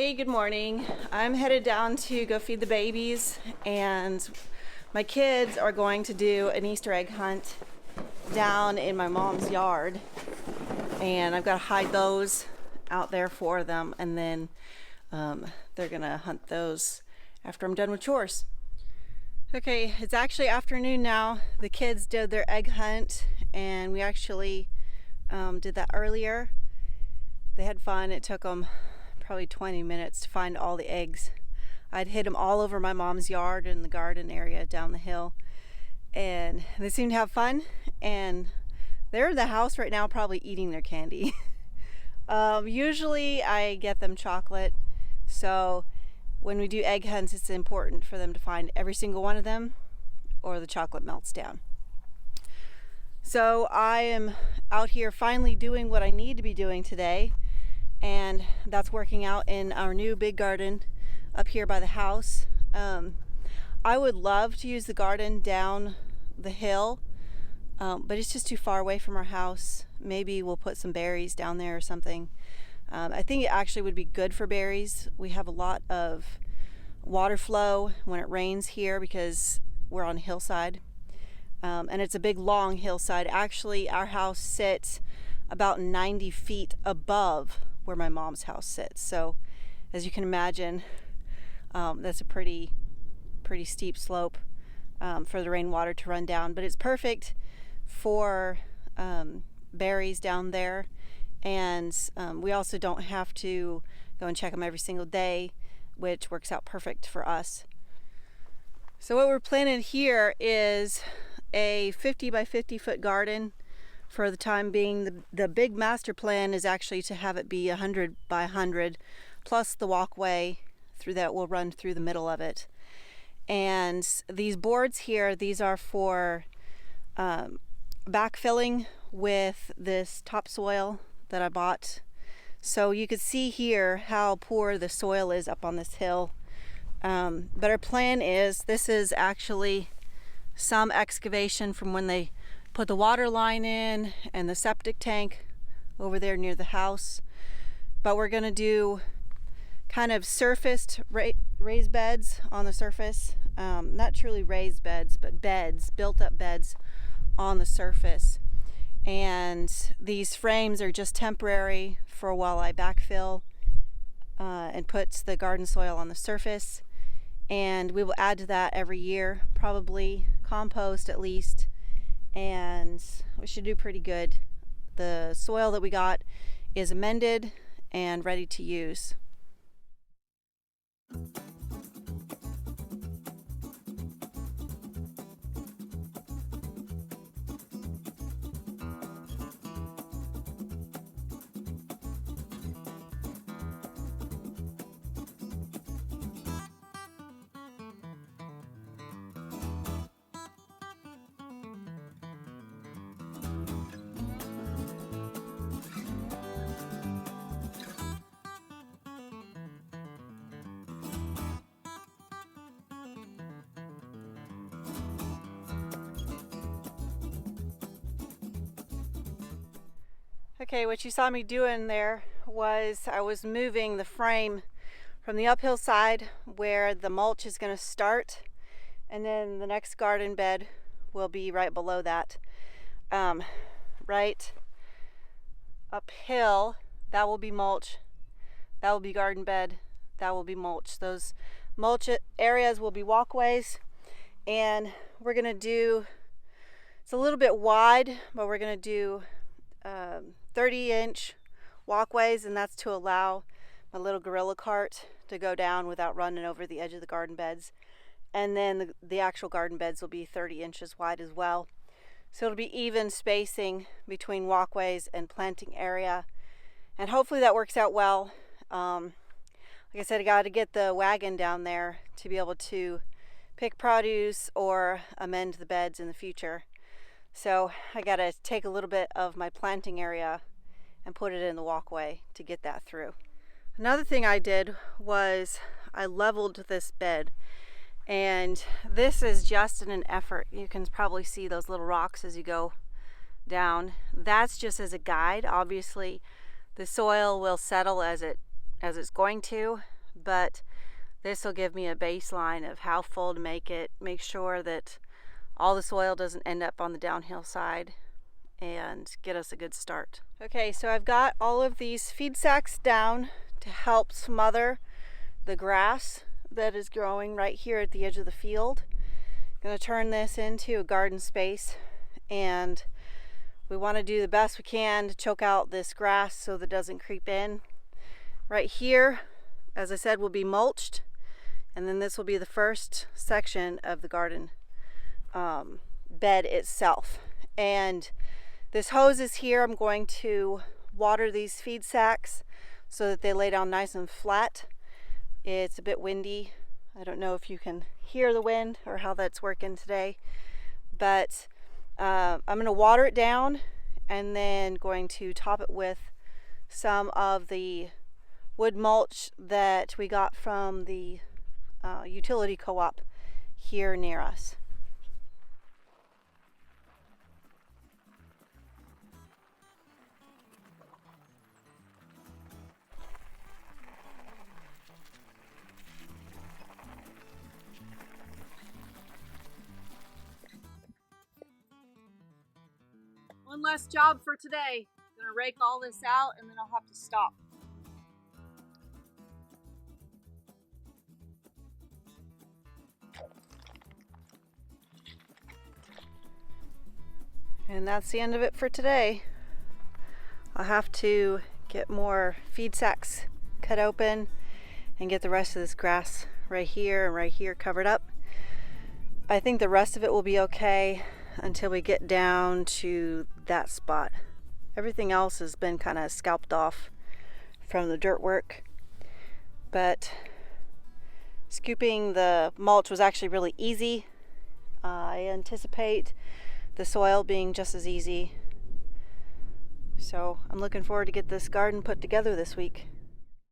Hey, good morning. I'm headed down to go feed the babies, and my kids are going to do an Easter egg hunt down in my mom's yard, and I've got to hide those out there for them, and then they're gonna hunt those after I'm done with chores. Okay, it's actually afternoon now. The kids did their egg hunt, and we actually did that earlier. They had fun. It took them probably 20 minutes to find all the eggs. I'd hid them all over my mom's yard and the garden area down the hill, and they seemed to have fun, and they're in the house right now probably eating their candy. Usually I get them chocolate, so when we do egg hunts it's important for them to find every single one of them or the chocolate melts down. So I am out here finally doing what I need to be doing today, and that's working out in our new big garden up here by the house. I would love to use the garden down the hill, but it's just too far away from our house. Maybe we'll put some berries down there or something. I think it actually would be good for berries. We have a lot of water flow when it rains here because we're on a hillside, and it's a big long hillside. Actually, our house sits about 90 feet above where my mom's house sits. So as you can imagine, that's a pretty steep slope for the rainwater to run down, but it's perfect for berries down there. And we also don't have to go and check them every single day, which works out perfect for us. So what we're planning here is a 50 by 50 foot garden for the time being. The big master plan is actually to have it be 100 by 100 plus the walkway through that will run through the middle of it. And these boards here, these are for backfilling with this topsoil that I bought. So you could see here how poor the soil is up on this hill. But our plan is, this is actually some excavation from when they put the water line in and the septic tank over there near the house. But we're gonna do kind of surfaced raised beds on the surface. Not truly raised beds, but beds, built up beds on the surface. And these frames are just temporary for while I backfill and put the garden soil on the surface. And we will add to that every year, probably compost at least, and we should do pretty good. The soil that we got is amended and ready to use. Okay, what you saw me doing there was I was moving the frame from the uphill side where the mulch is going to start, and then the next garden bed will be right below that. Right uphill, that will be mulch, that will be garden bed, that will be mulch. Those mulch areas will be walkways, and we're going to do, it's a little bit wide, but we're going to do 30-inch walkways, and that's to allow my little gorilla cart to go down without running over the edge of the garden beds. And then the actual garden beds will be 30 inches wide as well. So it'll be even spacing between walkways and planting area. And hopefully that works out well. Like I said, I got to get the wagon down there to be able to pick produce or amend the beds in the future. So I got to take a little bit of my planting area and put it in the walkway to get that through. Another thing I did was I leveled this bed, and this is just in an effort. You can probably see those little rocks as you go down. That's just as a guide. Obviously the soil will settle as it as it's going to, but this will give me a baseline of how full to make it, make sure that all the soil doesn't end up on the downhill side, and get us a good start. Okay, so I've got all of these feed sacks down to help smother the grass that is growing right here at the edge of the field. I'm going to turn this into a garden space, and we want to do the best we can to choke out this grass so that it doesn't creep in. Right here, as I said, will be mulched, and then this will be the first section of the garden bed itself. And this hose is here. I'm going to water these feed sacks so that they lay down nice and flat. It's a bit windy. I don't know if you can hear the wind or how that's working today, but I'm going to water it down and then going to top it with some of the wood mulch that we got from the utility co-op here near us. One less job for today. I'm gonna rake all this out and then I'll have to stop. And that's the end of it for today. I'll have to get more feed sacks cut open and get the rest of this grass right here and right here covered up. I think the rest of it will be okay until we get down to that spot. Everything else has been kind of scalped off from the dirt work, but scooping the mulch was actually really easy. I anticipate the soil being just as easy. So I'm looking forward to get this garden put together this week.